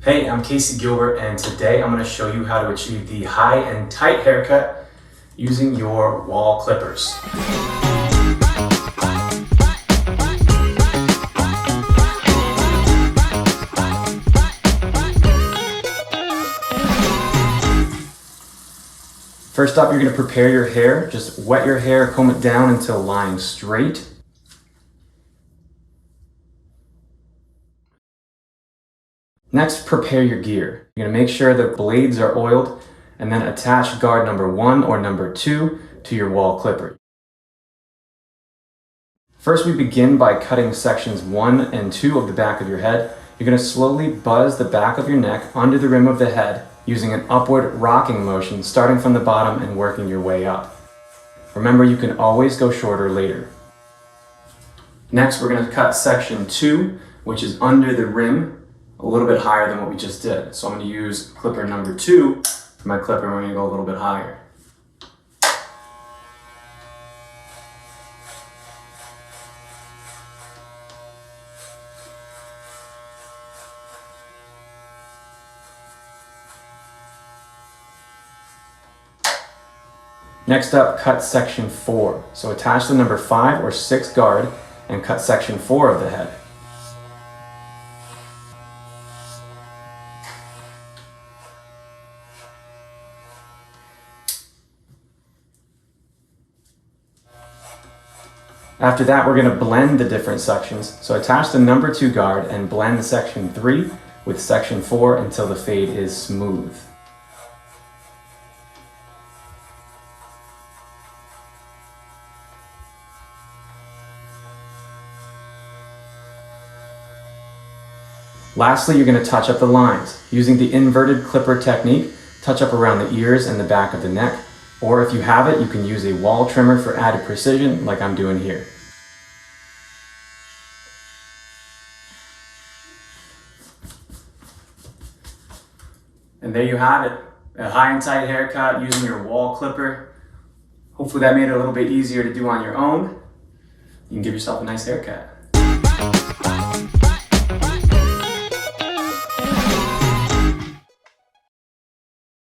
Hey, I'm Casey Gilbert, and today I'm going to show you how to achieve the high and tight haircut using your Wahl clippers. First up, you're going to prepare your hair. Just wet your hair, comb it down until lying straight. Next, prepare your gear. You're going to make sure the blades are oiled and then attach guard number 1 or number 2 to your Wahl clipper. First, we begin by cutting sections 1 and 2 of the back of your head. You're going to slowly buzz the back of your neck under the rim of the head using an upward rocking motion, starting from the bottom and working your way up. Remember, you can always go shorter later. Next, we're going to cut section 2, which is under the rim, a little bit higher than what we just did. So I'm going to use clipper number 2 for my clipper. We're going to go a little bit higher. Next up, cut section 4. So attach the number 5 or 6 guard and cut section 4 of the head. After that, we're going to blend the different sections. So attach the number 2 guard and blend section 3 with section 4 until the fade is smooth. Lastly, you're going to touch up the lines. Using the inverted clipper technique, touch up around the ears and the back of the neck, or if you have it, you can use a Wahl trimmer for added precision like I'm doing here. And there you have it, a high and tight haircut using your Wahl clipper. Hopefully that made it a little bit easier to do on your own. You can give yourself a nice haircut.